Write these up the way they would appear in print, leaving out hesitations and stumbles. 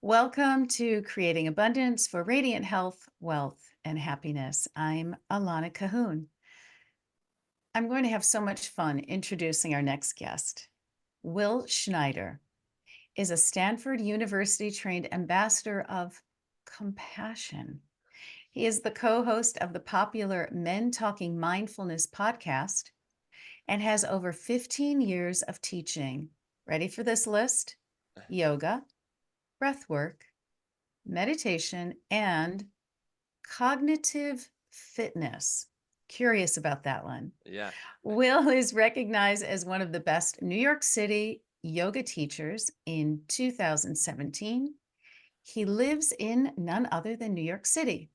Welcome to Creating Abundance for Radiant Health, Wealth, and Happiness. I'm Alana Cahoon. I'm going to have so much fun introducing our next guest. Will Schneider is a Stanford University trained ambassador of compassion. He is the co host of the popular Men Talking Mindfulness podcast and has over 15 years of teaching. Ready for this list? Yoga, breath work, meditation, and cognitive fitness. Curious about that one. Yeah. Will is recognized as one of the best New York City yoga teachers in 2017. He lives in none other than New York City.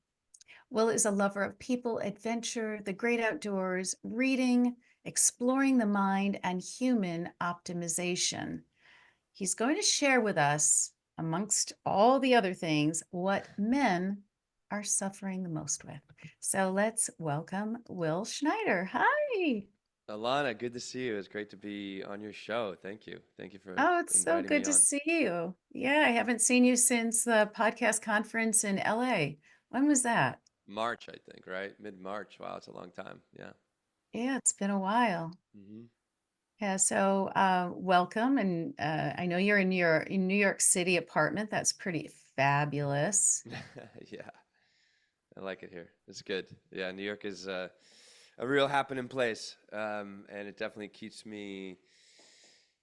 Will is a lover of people, adventure, the great outdoors, reading, exploring the mind, and human optimization. He's going to share with us, amongst all the other things, what men are suffering the most with. So let's welcome Will Schneider. Hi. Alana, good to see you. It's great to be on your show. Thank you. Thank you for Oh, it's so inviting good me to on. see you. Yeah, I haven't seen you since the podcast conference in LA. When was that? March, I think, right? Mid-March. Wow, it's a long time. Yeah. Yeah, it's been a while. hmm Yeah, so welcome. And I know you're in your in New York City apartment. That's pretty fabulous. Yeah, I like it here. It's good. Yeah, New York is a real happening place, and it definitely keeps me,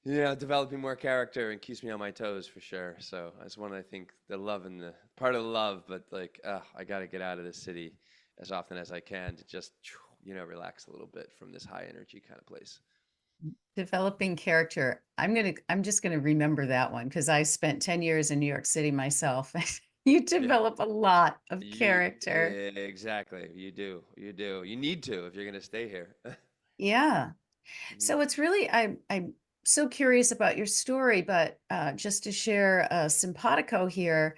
developing more character and keeps me on my toes for sure. So that's one, I think, the love and the part of the love, but like, I got to get out of the city as often as I can to just, relax a little bit from this high energy kind of place. Developing character. I'm just gonna remember that one because I spent 10 years in New York City myself. You Yeah. develop a lot of character. Exactly. You do. You do. You need to if you're going to stay here. Yeah. Mhm. So it's really I'm so curious about your story, but just to share a simpatico here,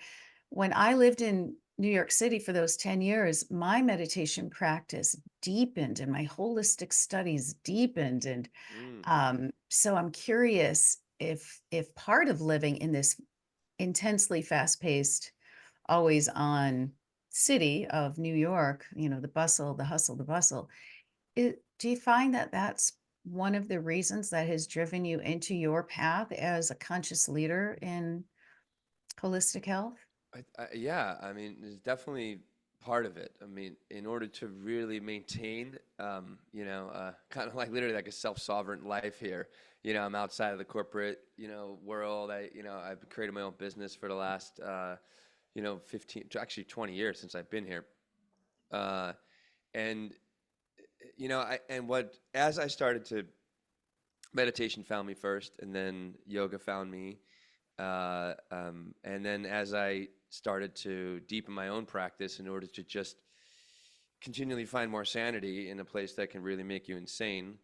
when I lived in New York City for those 10 years, my meditation practice deepened and my holistic studies deepened. And Mm. so I'm curious if part of living in this intensely fast-paced, always on city of New York, the bustle, the hustle, the bustle. Do you find that that's one of the reasons that has driven you into your path as a conscious leader in holistic health? Yeah, I mean, it's definitely part of it. I mean, in order to really maintain, kind of like literally like a self-sovereign life here, I'm outside of the corporate, world. I've created my own business for the last, 15, to actually 20 years since I've been here. Uh, and, as I started to, meditation found me first, and then yoga found me. And then as I started to deepen my own practice in order to just continually find more sanity in a place that can really make you insane,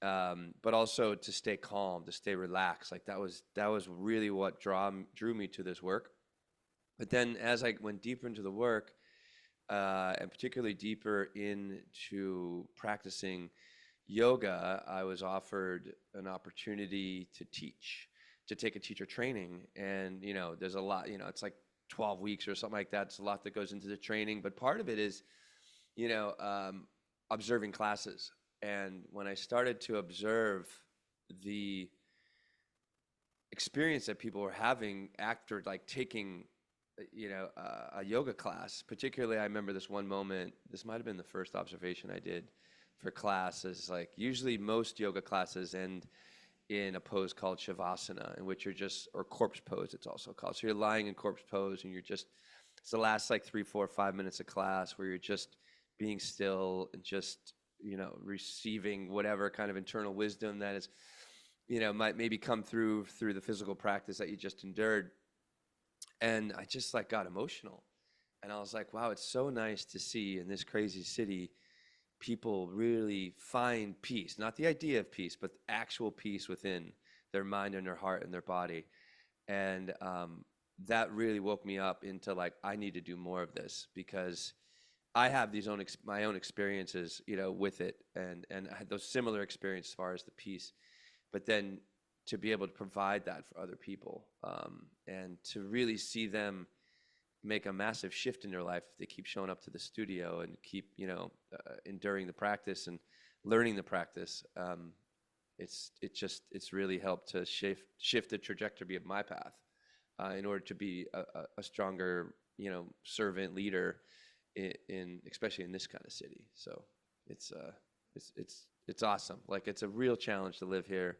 but also to stay calm, to stay relaxed. Like that was really what drew me to this work. But then as I went deeper into the work, and particularly deeper into practicing yoga, I was offered an opportunity to teach, to take a teacher training. And, there's a lot, it's like 12 weeks or something like that. It's a lot that goes into the training. But part of it is, you know, um, observing classes. And when I started to observe the experience that people were having after like taking a yoga class, particularly I remember this one moment. This might have been the first observation I did for class. Is like usually most yoga classes end in a pose called shavasana, in which you're just, or corpse pose it's also called. So you're lying in corpse pose and you're just, it's the last like 3 4 5 minutes of class where you're just being still and just, receiving whatever kind of internal wisdom that is, might maybe come through the physical practice that you just endured. And I just like got emotional. And I was like, wow, it's so nice to see in this crazy city people really find peace, not the idea of peace, but actual peace within their mind and their heart and their body. And that really woke me up into like, I need to do more of this because I have my own experiences, with it, and I had those similar experiences as far as the peace. But then to be able to provide that for other people, and to really see them make a massive shift in their life if they keep showing up to the studio and keep, enduring the practice and learning the practice. It's really helped to shift the trajectory of my path, in order to be a stronger, servant leader in especially in this kind of city. So it's it's awesome. Like, it's a real challenge to live here,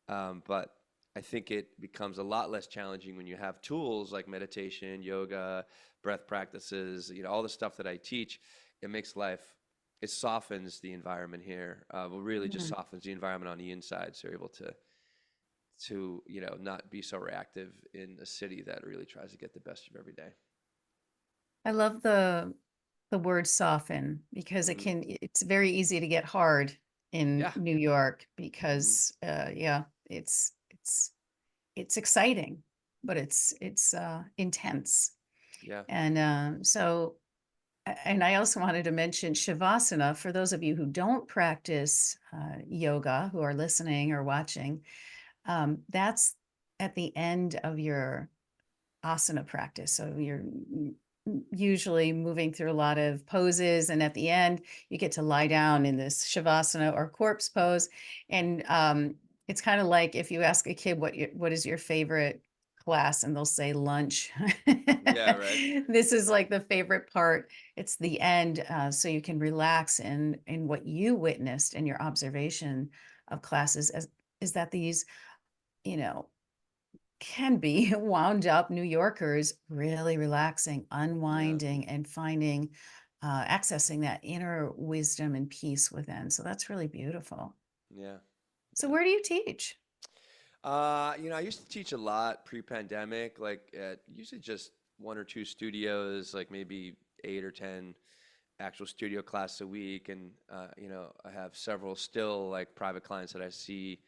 but I think it becomes a lot less challenging when you have tools like meditation, yoga, breath practices, all the stuff that I teach. It makes life, it softens the environment here. Well, really just Mhm. softens the environment on the inside. So you're able to, not be so reactive in a city that really tries to get the best of every day. I love the word soften because Mm-hmm. it's very easy to get hard in Yeah. New York Mm-hmm. because yeah, it's exciting, but it's intense. Yeah. And and I also wanted to mention Shavasana for those of you who don't practice yoga, who are listening or watching. That's at the end of your asana practice. So you're usually moving through a lot of poses, and at the end, you get to lie down in this shavasana or corpse pose. And it's kind of like if you ask a kid what is your favorite class, and they'll say lunch. Yeah. Right. This is like the favorite part. It's the end, so you can relax in what you witnessed in your observation of classes as is that these, you know, can be wound up New Yorkers really relaxing, Yeah. unwinding, and finding, accessing that inner wisdom and peace within. So that's really beautiful. Yeah. So Yeah. where do you teach? I used to teach a lot pre-pandemic, like at usually just one or two studios, like maybe 8 or 10 actual studio classes a week. And, I have several still like private clients that I see,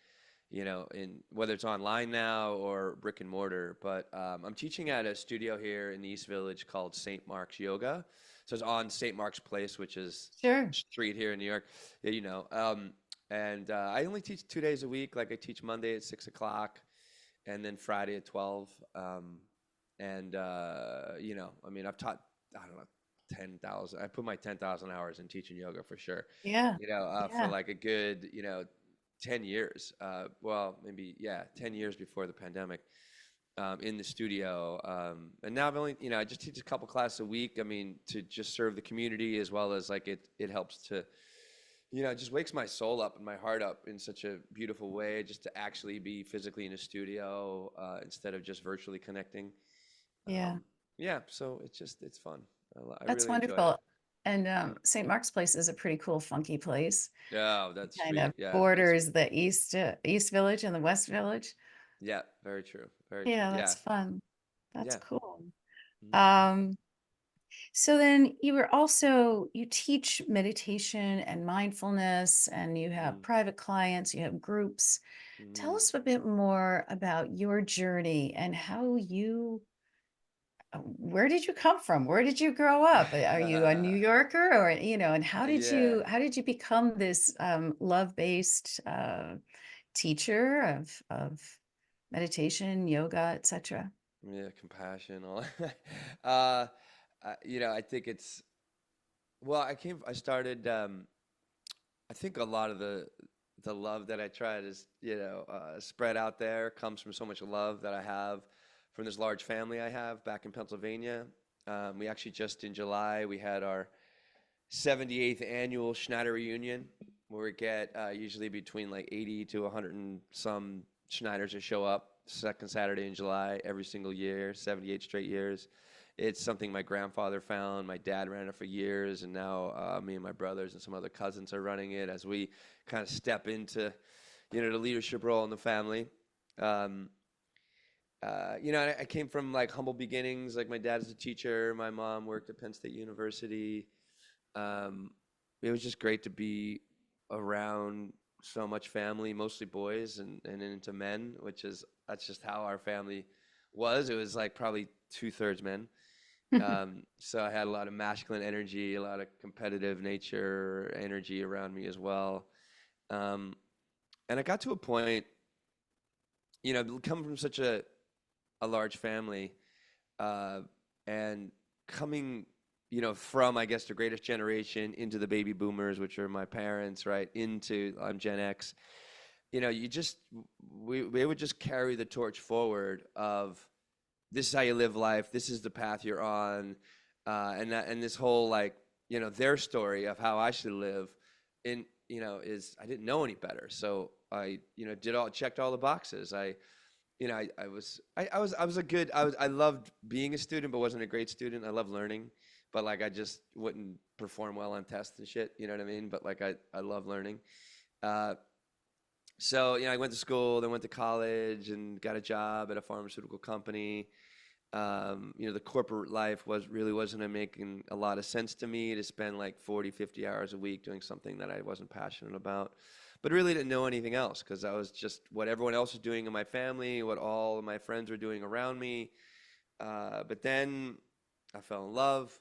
in whether it's online now or brick and mortar. But I'm teaching at a studio here in the East Village called St. Mark's Yoga. So it's on St. Mark's Place, which is Sure. street here in New York. Yeah, and I only teach 2 days a week. Like, I teach Monday at 6 o'clock, and then Friday at 12. And I mean, I've taught, I don't know, 10,000. I put my 10,000 hours in teaching yoga for sure. Yeah. For Yeah. like a good 10 years. Well, maybe, yeah, 10 years before the pandemic. In the studio, and now I've only, I just teach a couple classes a week. I mean, to just serve the community, as well as like it helps to, it just wakes my soul up and my heart up in such a beautiful way, just to actually be physically in a studio, instead of just virtually connecting. Yeah. Yeah, so it's fun. I That's really enjoy it. wonderful. And Yeah. St. Mark's Place is a pretty cool, funky place. Oh, It that kind street. of Yeah, it's borders the East Village and the West Village. yeah, very true. Very true. Yeah, Yeah. that's fun. That's Yeah. cool. Mhm. Um, So then you teach meditation and mindfulness, and you have Mm, private clients, you have groups. Tell mhm. us a bit more about your journey and how where did you come from? Where did you grow up? Are you a New Yorker, or, and Yeah. how did you become this love-based teacher of meditation, yoga, etc.? Yeah, compassion, all. uh, I think it's, well, I started, I think a lot of the love that I try to, spread out there comes from so much love that I have from this large family I have back in Pennsylvania. We actually just in July, we had our 78th annual Schneider reunion, where we get usually between like 80 to 100 and some Schneiders to show up second Saturday in July every single year, 78 straight years. It's something my grandfather found. My dad ran it for years, and now me and my brothers and some other cousins are running it as we kind of step into, the leadership role in the family. Um, I came from like humble beginnings. Like, my dad is a teacher. My mom worked at Penn State University. Um, it was just great to be around so much family, mostly boys and into men, that's just how our family was. It was like probably 2/3 men. So I had a lot of masculine energy, a lot of competitive nature energy around me as well. Um, and I got to a point come from such a large family, uh, and coming, from, I guess, the greatest generation into the baby boomers, which are my parents, right? Into I'm Gen X. You just we would just carry the torch forward of this is how you live life. This is the path you're on, and this whole like their story of how I should live, in is I didn't know any better, so I checked all the boxes. I loved being a student, but wasn't a great student. I love learning, but like I just wouldn't perform well on tests and shit. You know what I mean? But like I love learning. Uh, so I went to school, then went to college, and got a job at a pharmaceutical company. The corporate life wasn't making a lot of sense to me to spend like 40, 50 hours a week doing something that I wasn't passionate about. But really didn't know anything else because I was just what everyone else was doing in my family, what all of my friends were doing around me. But then I fell in love.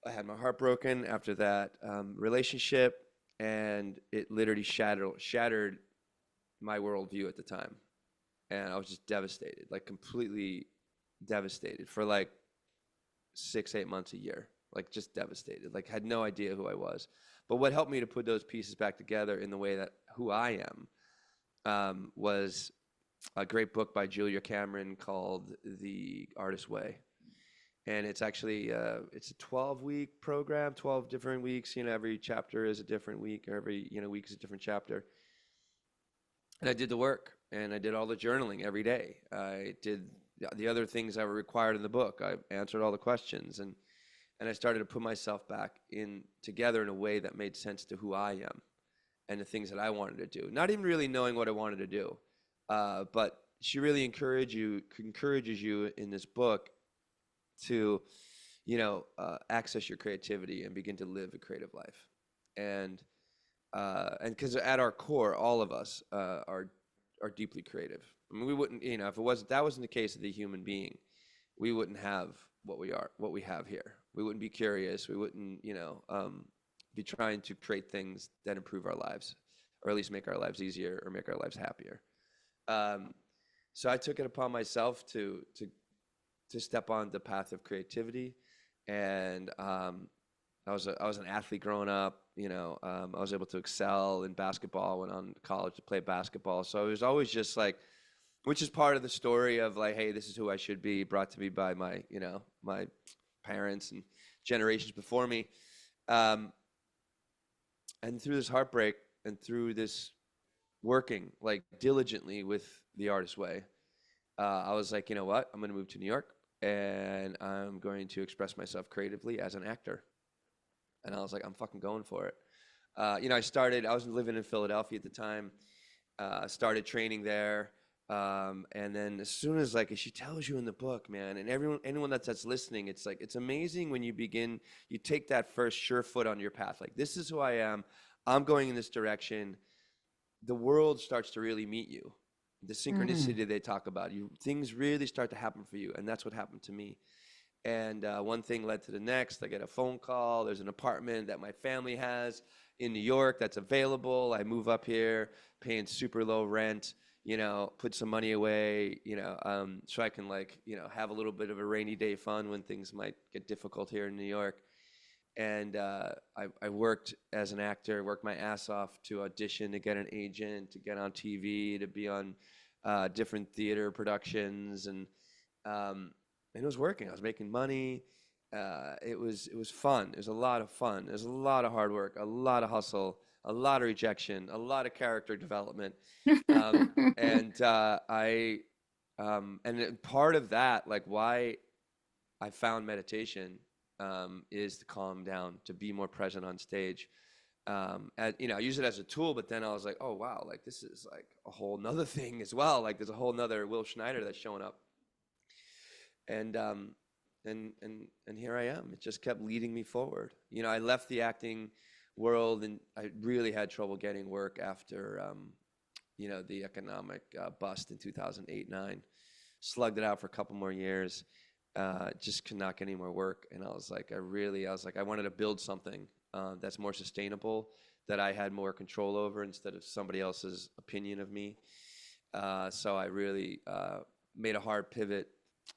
I had my heart broken after that relationship, and it literally shattered my worldview at the time. And I was just devastated, like completely devastated for like 6, 8 months, a year, like just devastated, like had no idea who I was. But what helped me to put those pieces back together in the way that who I am was a great book by Julia Cameron called The Artist's Way. And it's actually it's a 12-week program, 12 different weeks. Every chapter is a different week, or every week is a different chapter. And I did the work, and I did all the journaling every day. I did the other things that were required in the book. I answered all the questions, and I started to put myself back in together in a way that made sense to who I am and the things that I wanted to do. Not even really knowing what I wanted to do, but she really encourages you in this book to, access your creativity and begin to live a creative life. And because at our core, all of us are deeply creative. I mean, we wouldn't, if that wasn't the case of the human being, we wouldn't have what we have here. We wouldn't be curious. We wouldn't, be trying to create things that improve our lives, or at least make our lives easier or make our lives happier. Um, so I took it upon myself to step on the path of creativity, and I was an athlete growing up. I was able to excel in basketball. Went on to college to play basketball. So it was always just like, which is part of the story of like, hey, this is who I should be, brought to me by my parents and generations before me. Um, and through this heartbreak and through this working like diligently with the artist way, I was like, you know what? I'm going to move to New York, and I'm going to express myself creatively as an actor. And I was like, I'm fucking going for it. I was living in Philadelphia at the time, started training there. And then as soon as like, as she tells you in the book, man, and anyone that's listening, it's like, it's amazing when you take that first sure foot on your path. Like, this is who I am. I'm going in this direction. The world starts to really meet you. The Mm. synchronicity they talk about, things really start to happen for you. And that's what happened to me. And one thing led to the next. I get a phone call. There's an apartment that my family has in New York that's available. I move up here, paying super low rent, put some money away, so I can have a little bit of a rainy day fun when things might get difficult here in New York. And I worked as an actor, worked my ass off to audition, to get an agent, to get on TV, to be on different theater productions, and it was working. I was making money. It was fun. It was a lot of fun. It was a lot of hard work, a lot of hustle, a lot of rejection, a lot of character development, and part of that, like why I found meditation, is to calm down, to be more present on stage. I use it as a tool, but then I was like, oh wow, like this is like a whole nother thing as well. Like there's a whole nother Will Schneider that's showing up, and here I am. It just kept leading me forward. I left the acting world, and I really had trouble getting work after the economic bust in 2008-9. Slugged it out for a couple more years. Just could not get any more work, and I was like, I wanted to build something that's more sustainable, that I had more control over instead of somebody else's opinion of me. So I really made a hard pivot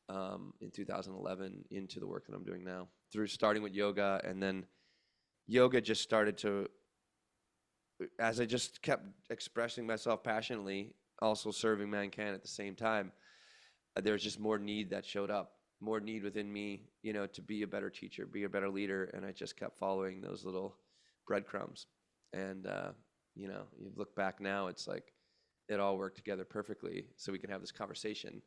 in 2011 into the work that I'm doing now through starting with yoga. And then yoga just started to, as I just kept expressing myself passionately, also serving mankind at the same time, there was just more need that showed up, more need within me, to be a better teacher, be a better leader. And I just kept following those little breadcrumbs. And, you look back now, it's like it all worked together perfectly. So we can have this conversation,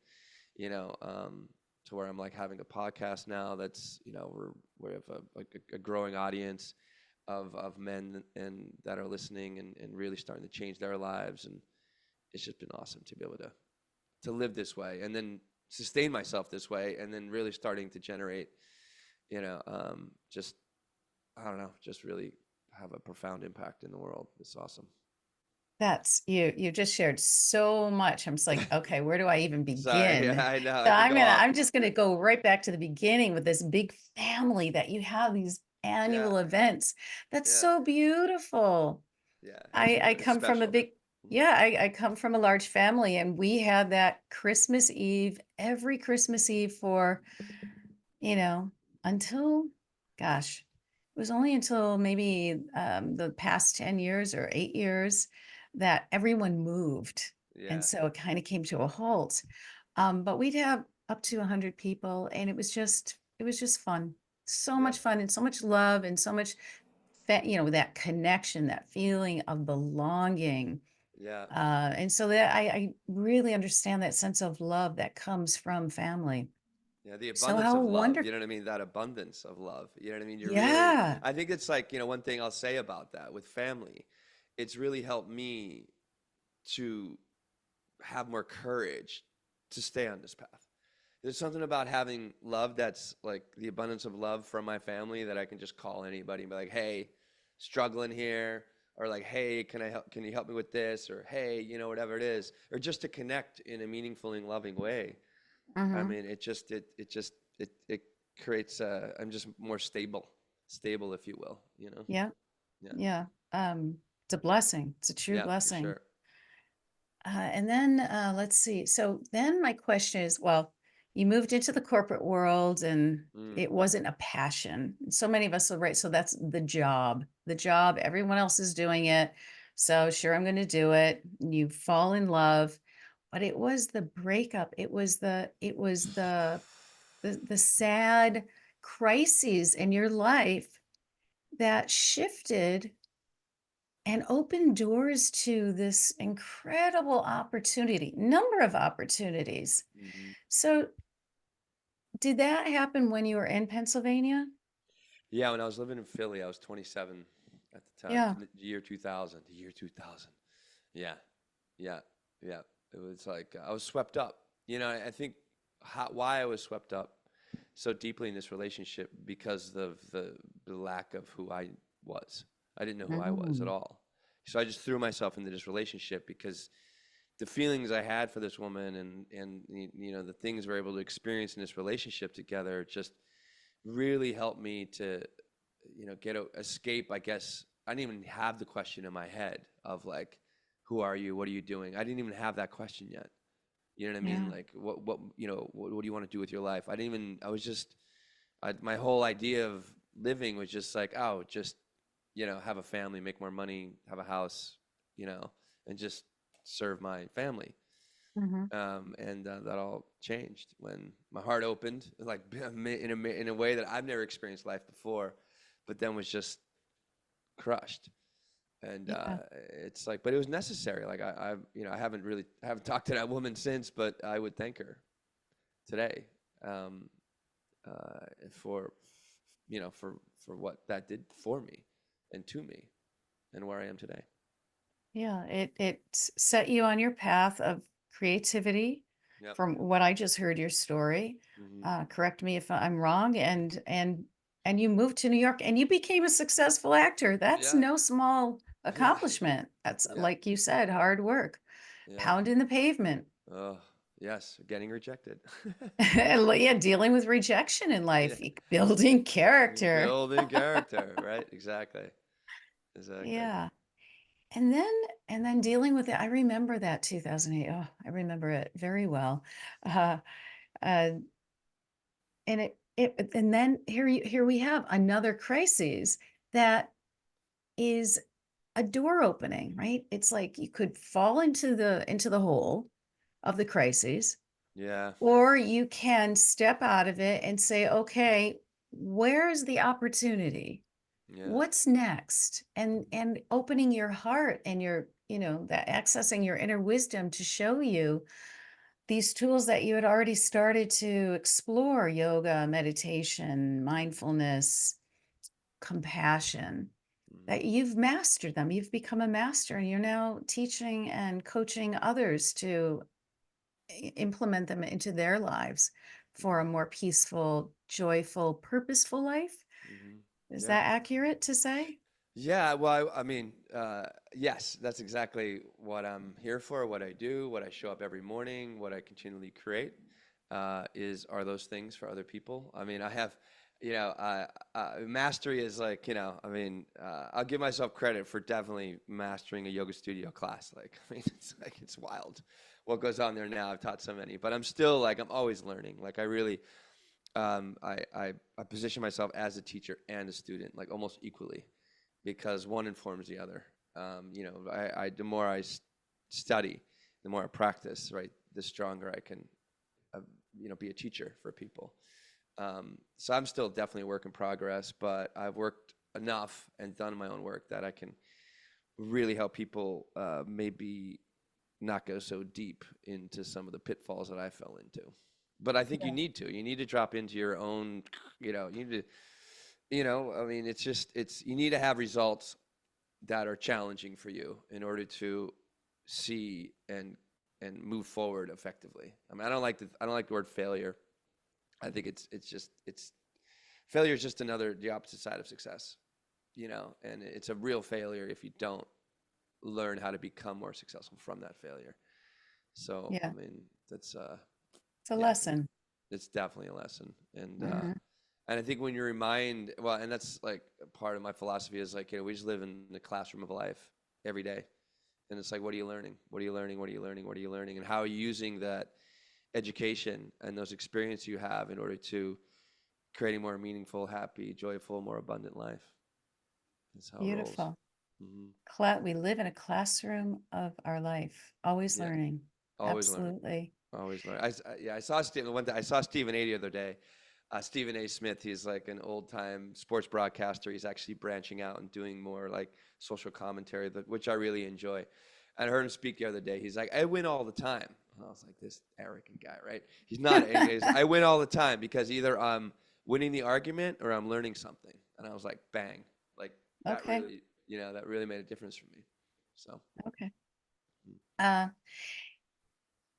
you know, um, to where I'm like having a podcast now that's, we have a growing audience of men and that are listening and really starting to change their lives. And it's just been awesome to be able to live this way and then sustain myself this way and then really starting to generate, just, I don't know, just really have a profound impact in the world. It's awesome. That's you just shared so much. I'm just like, okay, where do I even Sorry, begin? yeah, I know So I could go off. I'm just gonna go right back to the beginning with this big family that you have these Yeah, annual events. That's yeah, so beautiful. yeah. I It's come from a special. big Mhm. yeah, I come from a large family, and we had that Christmas Eve, every Christmas Eve for, you know, until gosh, it was only until maybe, the past 10 years or 8 years that everyone moved, and Yeah, so it kinda came to a halt. But we'd have up to 100 people, and it was just fun. So yeah, much fun and so much love and so much that that connection, that feeling of belonging. yeah, And so that I really understand that sense of love that comes from family. yeah. The So abundance how of love, wonderful. you know what I mean? That abundance of love, you know what I mean? You're really, Yeah. I think it's like, one thing I'll say about that with family, it's really helped me to have more courage to stay on this path. There's something about having love that's like the abundance of love from my family that I can just call anybody and be like, "Hey, struggling here," or like, "Hey, can I help? Can you help me with this?" Or "Hey, whatever it is," or just to connect in a meaningful and loving way. I Hmm. mean, it creates. I'm just more stable, if you will. Yeah. Yeah, Yeah. It's a blessing. It's a true yeah, for blessing. sure. And then let's see. So then my question is, well, you moved into the corporate world and Mm, it wasn't a passion. So many of us are right. So that's the job. The job, everyone else is doing it. So sure, I'm going to do it. You fall in love, but it was the breakup. It was the sad crises in your life that shifted and open doors to this incredible opportunity, number of opportunities. hmm. So, did that happen when you were in Pennsylvania? Yeah, when I was living in Philly, I was 27 at the time, Yeah. in the year 2000. The year 2000. Yeah, yeah, yeah. It was like I was swept up. I think why I was swept up so deeply in this relationship because of the lack of who I was. I didn't know who I was at Mm, all. So I just threw myself into this relationship because the feelings I had for this woman and the things we're able to experience in this relationship together just really helped me to escape. I guess I didn't even have the question in my head of like, who are you, what are you doing? I didn't even have that question yet. You know what I mean? yeah. Like, what do you want to do with your life? I didn't even, I was just, my whole idea of living was just like, oh, just have a family, make more money, have a house, you know and just serve my family. Hmm. And that all changed when my heart opened, like in a way that I've never experienced life before, but then was just crushed. And Yeah. it's like, but it was necessary. Like I haven't talked to that woman since, but I would thank her today, um, for for what that did for me and to me and where I am today. Yeah. It set you on your path of creativity. Yep. From what I just heard your story, Hmm. correct me if I'm wrong. And you moved to New York and you became a successful actor. That's Yeah. no small Yeah. accomplishment. That's Yeah. like you said, hard work. Yeah. Pounding the pavement. Oh, yes, getting rejected. Yeah, dealing with rejection in Yeah. life, building character. Building character, right? Exactly. Exactly. Yeah. and then and then dealing with it. I remember that 2008. Oh, I remember it very well. Uh, uh, and and then here we have another crisis that is a door opening, right? It's like you could fall into the hole of the crises, Yeah, or you can step out of it and say, okay, where's the opportunity? yeah. What's next? And opening your heart and your, that accessing your inner wisdom to show you these tools that you had already started to explore: yoga, meditation, mindfulness, compassion, Hmm. that you've mastered them. You've become a master and you're now teaching and coaching others to implement them into their lives for a Hmm. more peaceful, joyful, purposeful life. Hmm. Is Yeah. that accurate to say? Yeah, well, I mean, yes, that's exactly what I'm here for, what I do, what I show up every morning, what I continually create, are those things for other people. I mean, I have, mastery is like, I mean, I'll give myself credit for definitely mastering a yoga studio class. Like, I mean, it's wild what goes on there now. I've taught so many, but I'm still like, I'm always learning. Like, I really, I position myself as a teacher and a student, like almost equally because one informs the other. The more study, the more I practice, right, the stronger I can, uh, be a teacher for people. So I'm still definitely a work in progress, but I've worked enough and done my own work that I can really help people maybe not go so deep into some of the pitfalls that I fell into. But I think you Yeah. need to. You need to drop into your own, you need to, I mean, you need to have results that are challenging for you in order to see and move forward effectively. I mean, I don't like the word failure. I think it's failure is just the opposite side of success, and it's a real failure if you don't learn how to become more successful from that failure. So, I Yeah. mean, that's It's a yeah, lesson. it's definitely a lesson. Mhm. And I think when you and that's like part of my philosophy is like, we just live in the classroom of life every day. And it's like, what are you learning? What are you learning? What are you learning? What are you learning? And how are you using that education and those experiences you have in order to create a more meaningful, happy, joyful, more abundant life? That's how it rolls. Beautiful. Hmm. We live in a classroom of our life, always Yeah, learning. always learning. Absolutely. Always learning. Yeah, I saw Stephen one day. I saw Stephen A. the other day. Stephen A. Smith. He's like an old time sports broadcaster. He's actually branching out and doing more like social commentary, which I really enjoy. And I heard him speak the other day. He's like, I win all the time. And I was like, this arrogant guy, right? He's not. I win all the time because either I'm winning the argument or I'm learning something. And I was like, bang, like that Okay. really, that really made a difference for me. So. Okay. Uh,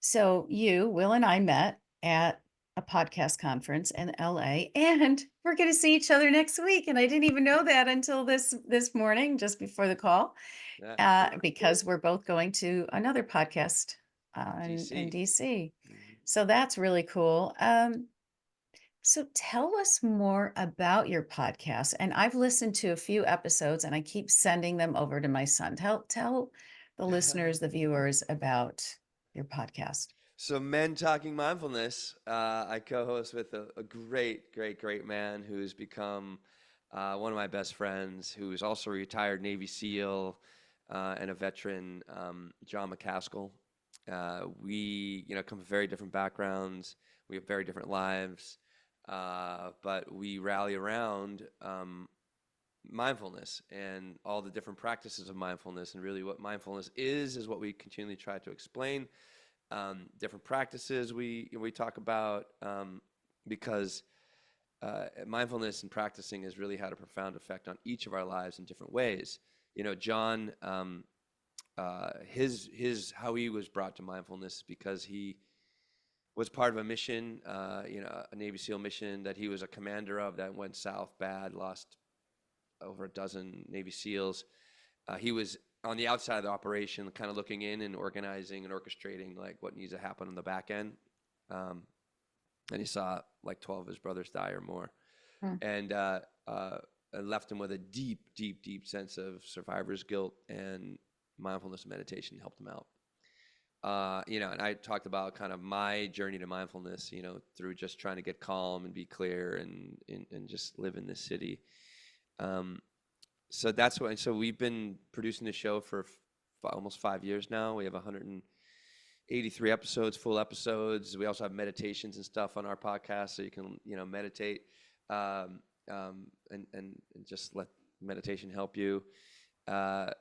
so Will and I met at a podcast conference in LA, and we're going to see each other next week. And I didn't even know that until this morning, just before the call, Yeah, because we're both going to another podcast in DC. DC. Mhm. So that's really cool. So tell us more about your podcast. And I've listened to a few episodes and I keep sending them over to my son. Tell the listeners, the viewers about your podcast. So, Men Talking Mindfulness, I co host with a great, great, great man who's become one of my best friends, who's also a retired Navy SEAL and a veteran, John McCaskill. We, come from very different backgrounds, we have very different lives, but we rally around mindfulness and all the different practices of mindfulness. And really, what mindfulness is what we continually try to explain. Different practices we talk about, because mindfulness and practicing has really had a profound effect on each of our lives in different ways. John, his how he was brought to mindfulness is because he was part of a mission, a Navy SEAL mission that he was a commander of that went south bad, lost over a dozen Navy SEALs. He was on the outside of the operation, kind of looking in and organizing and orchestrating like what needs to happen on the back end. Um, and he saw like 12 of his brothers die or more, Hmm. and left him with a deep, deep, deep sense of survivor's guilt and mindfulness and meditation helped them out. And I talked about kind of my journey to mindfulness, through just trying to get calm and be clear and just live in this city. Um, so that's why. So we've been producing the show for almost 5 years now. We have 183 episodes, full episodes. We also have meditations and stuff on our podcast, so you can meditate, um, and just let meditation help you. Uh,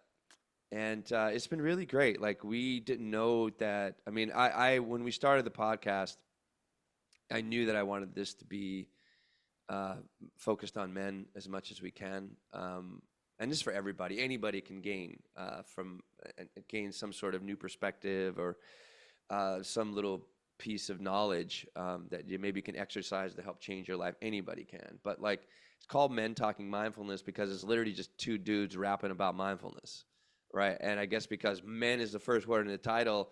and it's been really great. Like, we didn't know that. I mean, I when we started the podcast, I knew that I wanted this to be uh, focused on men as much as we can, and this for everybody. Anybody can gain gain some sort of new perspective, or some little piece of knowledge that you maybe can exercise to help change your life. Anybody can. But like, it's called Men Talking Mindfulness because it's literally just two dudes rapping about mindfulness, right? And I guess because men is the first word in the title,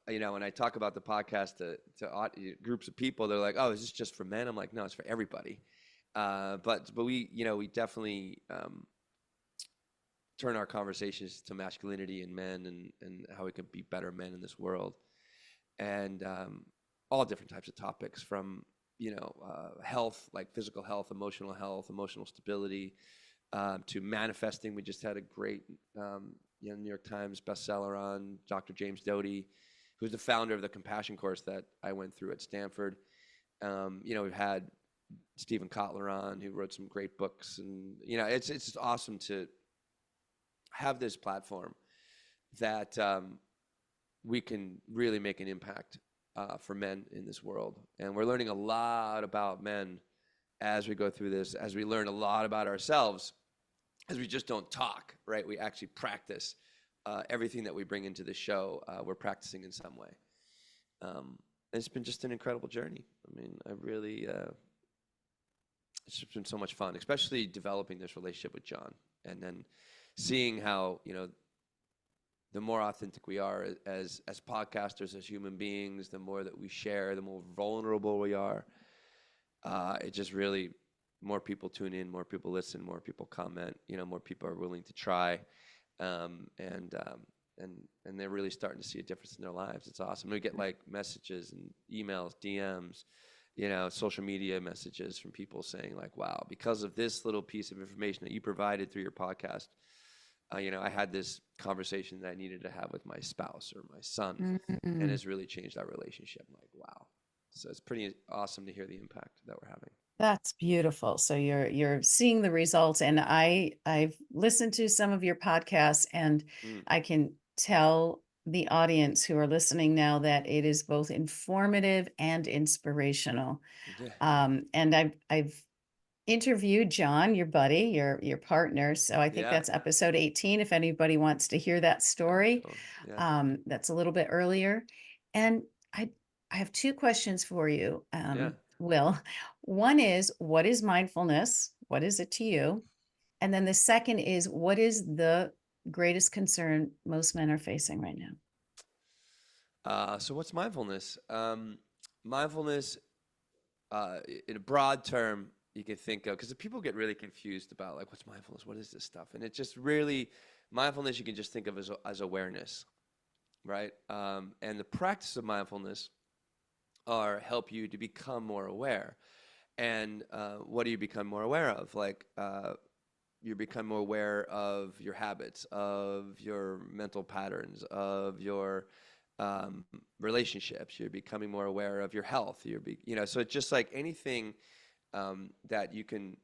when I talk about the podcast to groups of people, they're like, "Oh, is this just for men?" I'm like, "No, it's for everybody." But we definitely turn our conversations to masculinity and men, and how we can be better men in this world, and all different types of topics, from health, like physical health, emotional stability, to manifesting. We just had a great New York Times bestseller on Dr. James Doty, who's the founder of the Compassion course that I went through at Stanford. We've had Stephen Kotler on, who wrote some great books, and it's just awesome to have this platform that we can really make an impact for men in this world. And we're learning a lot about men as we go through this, as we learn a lot about ourselves, as we just don't talk, right? We actually practice everything that we bring into the show. We're practicing in some way. And it's been just an incredible journey. I mean, it's just been so much fun, especially developing this relationship with John, and then seeing how, the more authentic we are as podcasters, as human beings, the more that we share, the more vulnerable we are. It just really, more people tune in, more people listen, more people comment, more people are willing to try. And they're really starting to see a difference in their lives. It's awesome. We get like messages and emails, DMs, social media messages from people saying like, "Wow, because of this little piece of information that you provided through your podcast, I had this conversation that I needed to have with my spouse or my son, and Mm-mm. it's really changed our relationship." I'm like, wow. So it's pretty awesome to hear the impact that we're having. That's beautiful. So you're seeing the results, and I've listened to some of your podcasts, and Mm. I can tell the audience who are listening now that it is both informative and inspirational. Yeah. And I've interviewed John, your buddy, your partner. So I think Yeah. that's episode 18. If anybody wants to hear that Oh, story, cool. Yeah. that's a little bit earlier. And I I have two questions for you, Yeah. Will. One is, what is mindfulness? What is it to you? And then the second is, what is the greatest concern most men are facing right now? So what's mindfulness? Mindfulness, in a broad term, you can think of, because people get really confused about like, what's mindfulness? What is this stuff? And it just really, mindfulness you can just think of as awareness, right? And the practice of mindfulness are help you to become more aware. And what do you become more aware of? Like, you become more aware of your habits, of your mental patterns, of your um, relationships. You're becoming more aware of your health. So it's just like anything that you can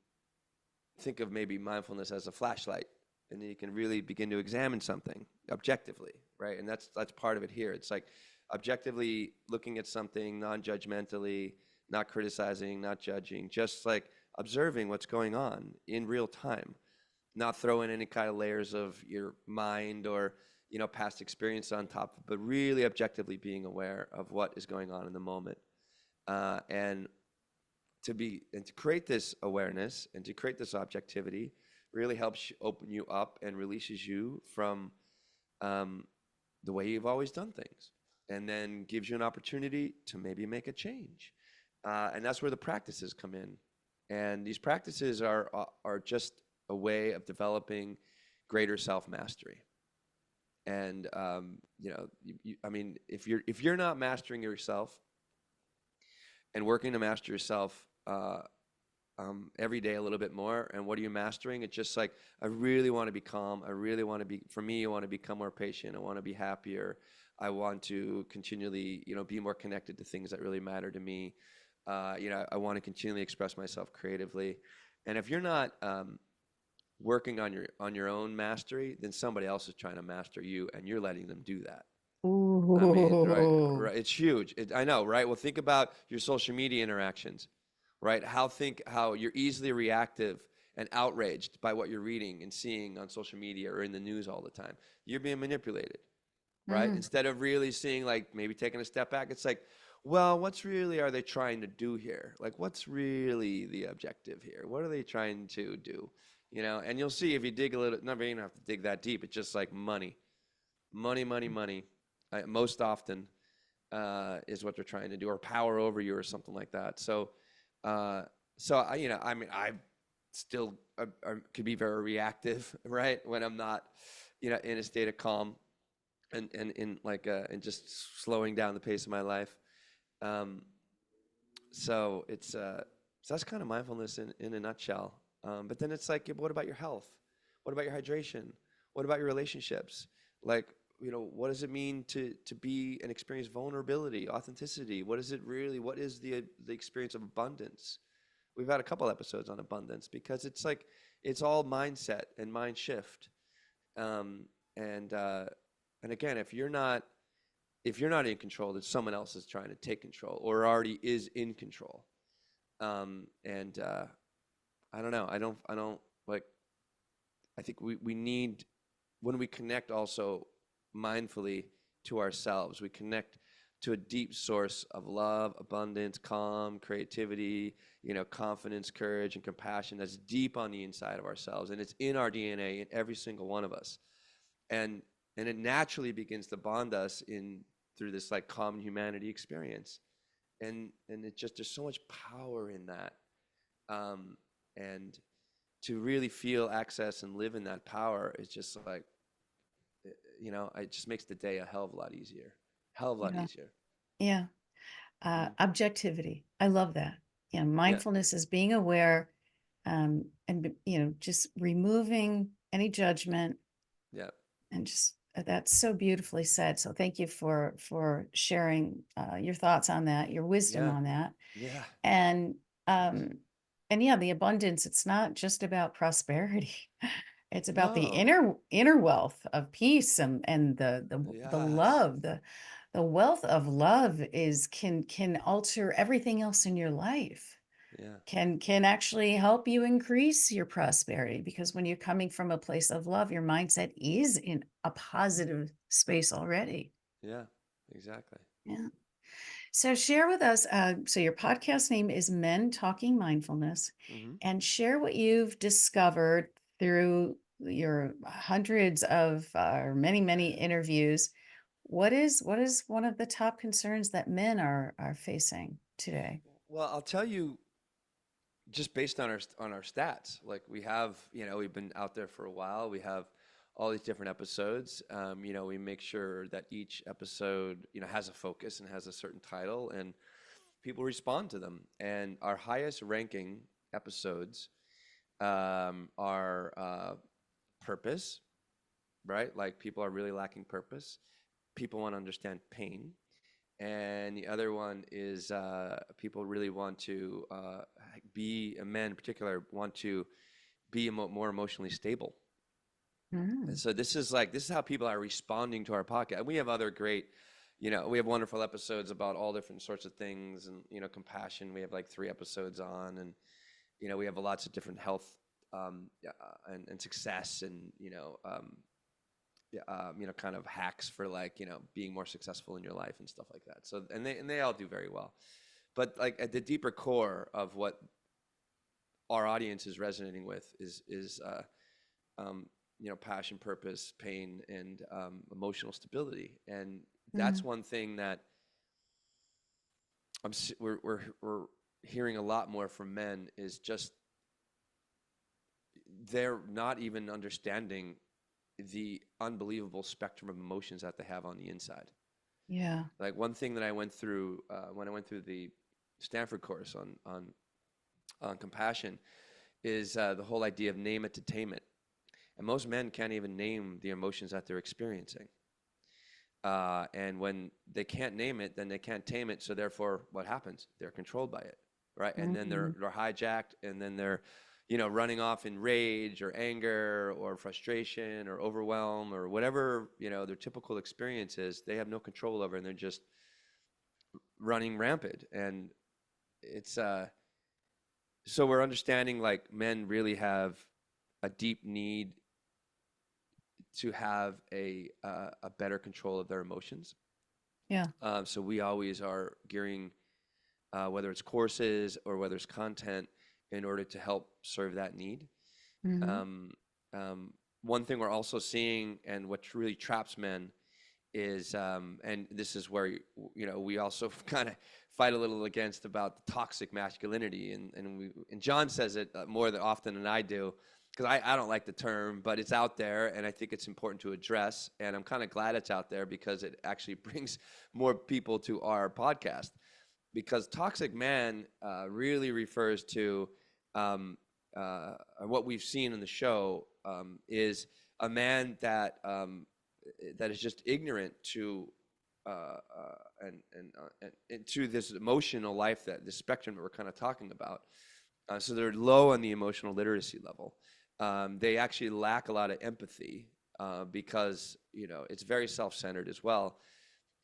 think of, maybe mindfulness as a flashlight, and then you can really begin to examine something objectively, right? And that's part of it here. It's like objectively looking at something non-judgmentally, not criticizing, not judging, just like observing what's going on in real time, not throwing any kind of layers of your mind or past experience on top, but really objectively being aware of what is going on in the moment, and to create this awareness and to create this objectivity really helps open you up and releases you from um, the way you've always done things, and then gives you an opportunity to maybe make a change, and that's where the practices come in. And these practices are just a way of developing greater self mastery. And I mean, if you're not mastering yourself and working to master yourself every day a little bit more, and what are you mastering? It's just like, I really want to be calm. I really want to be, for me, I want to become more patient. I want to be happier. I want to continually, be more connected to things that really matter to me. I want to continually express myself creatively. And if you're not working on your own mastery, then somebody else is trying to master you, and you're letting them do that. I mean, right, Ooh. right. It's huge. I know, right? Well, think about your social media interactions, right? How you're easily reactive and outraged by what you're reading and seeing on social media or in the news all the time. You're being manipulated, right? Mm. Instead of really seeing, like, maybe taking a step back, it's like, well, what's really are they trying to do here? Like, what's really the objective here? What are they trying to do? And you'll see if you dig a little, not even have to dig that deep. It's just like money, money, money, money. Most often is what they're trying to do, or power over you, or something like that. Uh, I mean, I still could be very reactive, right? When I'm not, in a state of calm and in like and just slowing down the pace of my life. Um, so that's kind of mindfulness in a nutshell. But then it's like, what about your health? What about your hydration? What about your relationships? Like, what does it mean to be and experience vulnerability, authenticity? What is it really? What is the experience of abundance? We've had a couple episodes on abundance, because it's like, it's all mindset and mind shift. Um, and uh, and again, if you're not in control, then someone else is trying to take control, or already is in control. And I don't know. I don't like. I think we need, when we connect also mindfully to ourselves, we connect to a deep source of love, abundance, calm, creativity, confidence, courage, and compassion that's deep on the inside of ourselves, and it's in our DNA, in every single one of us. And and it naturally begins to bond us in through this, like, common humanity experience. And it just, there's so much power in that. Um, and to really feel, access, and live in that power is just like, it just makes the day a hell of a lot easier. Hell of a lot Yeah. easier. Yeah. Mm. Objectivity. I love that. Yeah. Yeah, Mindfulness is being aware, and, just removing any judgment, yeah, and just that's so beautifully said. So thank you for sharing your thoughts on that, your wisdom yeah, on that. yeah. And Thanks. um and yeah, the abundance, it's not just about prosperity. It's about the No. inner wealth of peace, and the Yes. love, the wealth of love is can alter everything else in your life. Yeah, Can actually help you increase your prosperity, because when you're coming from a place of love, your mindset is in a positive space already. yeah, exactly. Yeah. So share with us, so your podcast name is Men Talking Mindfulness, Hmm. and share what you've discovered through your hundreds of or many, many interviews. What is one of the top concerns that men are facing today? Well, I'll tell you, just based on our stats, like, we've been out there for a while. We have all these different episodes. We make sure that each episode, has a focus and has a certain title, and people respond to them. And our highest ranking episodes are purpose, right? Like, people are really lacking purpose. People want to understand pain. And the other one is, people really want to men in particular, want to be more emotionally stable. And Mm, so this is how people are responding to our podcast. We have other great, we have wonderful episodes about all different sorts of things, and, compassion. We have like 3 episodes on, and, we have lots of different health, and success, and, yeah, kind of hacks for, like, being more successful in your life and stuff like that. So, and they all do very well. But, like, at the deeper core of what our audience is resonating with is um, passion, purpose, pain, and emotional stability. And that's mm, one thing that we're hearing a lot more from men, is just they're not even understanding the unbelievable spectrum of emotions that they have on the inside. Yeah. Like one thing that I went through when I went through the Stanford course on compassion is the whole idea of name it to tame it. And most men can't even name the emotions that they're experiencing. And when they can't name it, then they can't tame it. So therefore, what happens? They're controlled by it, right? And then Hmm. they're hijacked, and then they're, running off in rage or anger or frustration or overwhelm or whatever, their typical experience is. They have no control over, and they're just running rampant. And it's so we're understanding like men really have a deep need to have a better control of their emotions. Yeah. So we always are gearing, whether it's courses or whether it's content, in order to help serve that need. Hmm. Um, One thing we're also seeing, and what really traps men, is, and this is where we also kind of fight a little against about the toxic masculinity, and John says it more than often than I do, because I don't like the term, but it's out there, and I think it's important to address, and I'm kind of glad it's out there because it actually brings more people to our podcast. Because toxic man really refers to, um, what we've seen in the show, is a man that is just ignorant to, and to this emotional life, that this spectrum that we're kind of talking about. So they're low on the emotional literacy level. They actually lack a lot of empathy, because it's very self-centered as well.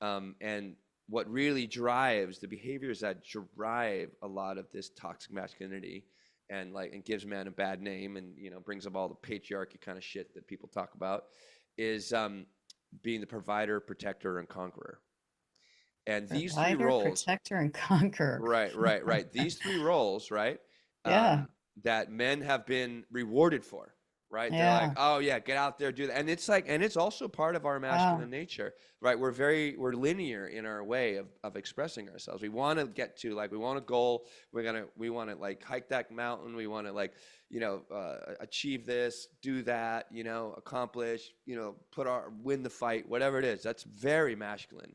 And what really drives the behaviors that drive a lot of this toxic masculinity, and gives man a bad name, and brings up all the patriarchy kind of shit that people talk about, is being the provider, protector, and conqueror. And these three Provider, roles, protector, and conqueror. right. These three roles, right, Yeah. that men have been rewarded for, right? They're like, Yeah. oh yeah, get out there, do that. And it's like, and it's also part of our Wow. masculine nature, right? We're linear in our way of expressing ourselves. We want to get to, like, we want a goal. We want to like hike that mountain. We want to, like, achieve this, do that, accomplish, win the fight, whatever it is. That's very masculine,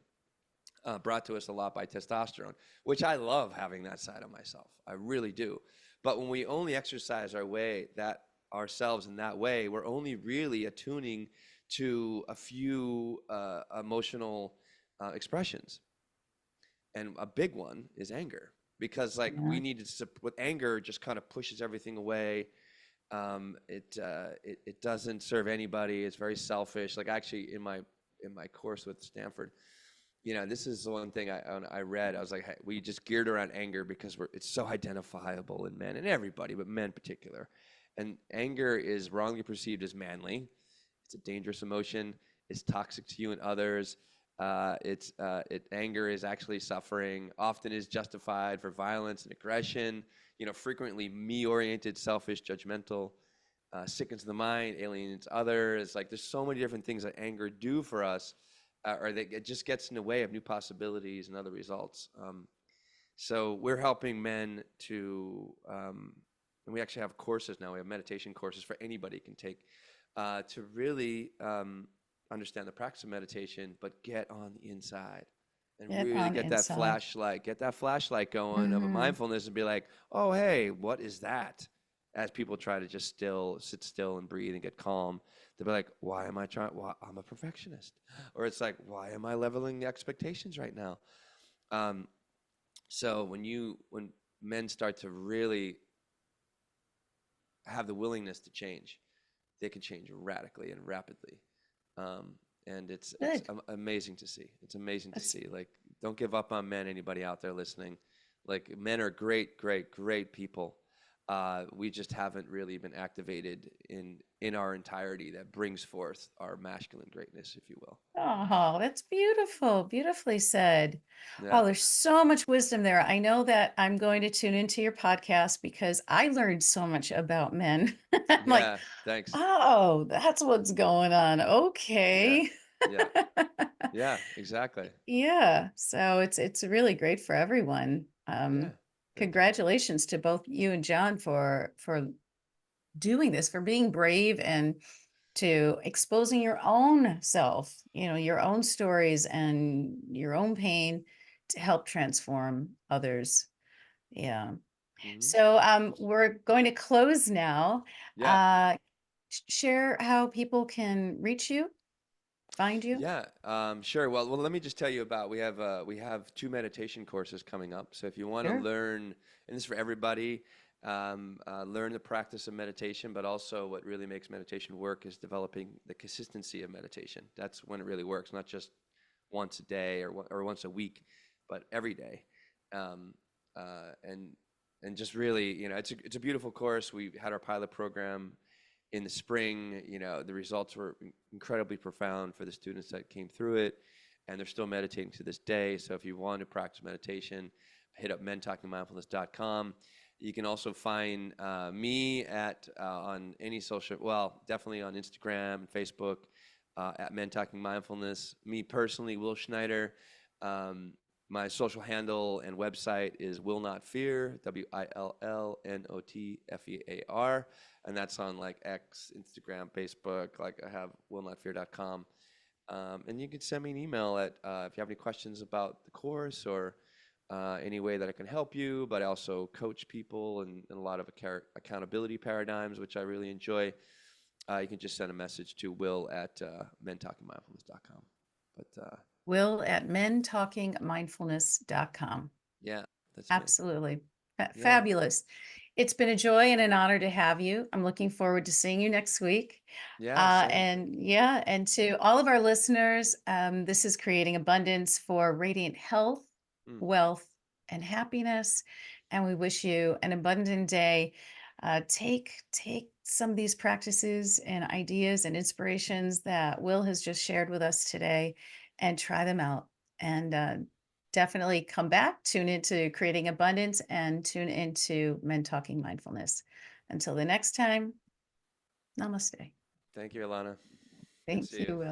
brought to us a lot by testosterone, which I love having that side of myself. I really do. But when we only exercise ourselves in that way, we're only really attuning to a few emotional expressions. And a big one is anger, because like Yeah. we need to, with anger, just kind of pushes everything away. It doesn't serve anybody. It's very selfish. Like, actually, in my course with Stanford, this is the one thing I read. I was like, hey, we just geared around anger because it's so identifiable in men and everybody, but men in particular. And anger is wrongly perceived as manly. It's a dangerous emotion. It's toxic to you and others. Anger is actually suffering. Often is justified for violence and aggression. Frequently me-oriented, selfish, judgmental. Sickens the mind, alienates others. Like, there's so many different things that anger do for us, or that it just gets in the way of new possibilities and other results. So we're helping men to, and we actually have courses now. We have meditation courses for anybody can take, to really understand the practice of meditation, but get on the inside and Get really on get that inside. flashlight going of a Hmm. mindfulness, and be like, oh, hey, what is that? As people try to just sit still and breathe and get calm, they'll be like, why am I trying? Well, I'm a perfectionist. Or it's like, why am I leveling the expectations right now? Um, so when men start to really have the willingness to change, they can change radically and rapidly. Um, and it's Good. amazing to see. It's amazing to That's see. Like, don't give up on men. Anybody out there listening? Like, men are great, great, great people. We just haven't really been activated in our entirety, that brings forth our masculine greatness, if you will. Oh, that's beautiful. Beautifully said. Yeah, Oh, there's so much wisdom there. I know that I'm going to tune into your podcast because I learned so much about men. I'm like, yeah. Thanks. oh, that's what's going on. Yeah, Okay. yeah, yeah. Exactly. Yeah. So it's really great for everyone. Yeah. Thank you. Congratulations to both you and John for doing this, for being brave and to exposing your own self, your own stories and your own pain to help transform others. Yeah. Hmm. So we're going to close now. Yeah. Uh, Share how people can reach you, find you. Yeah, sure. Well, let me just tell you about we have two meditation courses coming up. So if you want to Sure. learn, and this is for everybody, learn the practice of meditation, but also what really makes meditation work is developing the consistency of meditation. That's when it really works, not just once a day or once a week, but every day. Um, and just really, it's a beautiful course. We had our pilot program in the spring. The results were incredibly profound for the students that came through it, and they're still meditating to this day. So if you want to practice meditation, hit up mentalkingmindfulness.com. You can also find me on any social, well, definitely on Instagram, Facebook, at Men Talking Mindfulness. Me personally, Will Schneider. Um, my social handle and website is Will Not Fear, WILLNOTFEAR, and that's on like X, Instagram, Facebook. Like I have willnotfear.com. And you can send me an email if you have any questions about the course or any way that I can help you. But I also coach people in a lot of accountability paradigms, which I really enjoy. You can just send a message to Will at mentalkingmindfulness.com. But Will at mentalkingmindfulness.com. yeah, that's me. Absolutely. Yeah, Fabulous. It's been a joy and an honor to have you. I'm looking forward to seeing you next week. yeah, same. And yeah, and to all of our listeners, this is Creating Abundance for Radiant Health, Mm. Wealth, and Happiness. And we wish you an abundant day. Take some of these practices and ideas and inspirations that Will has just shared with us today and try them out. And definitely come back, tune into Creating Abundance, and tune into Men Talking Mindfulness. Until the next time, namaste. Thank you, Alana. Good to Thank see you, you. Will.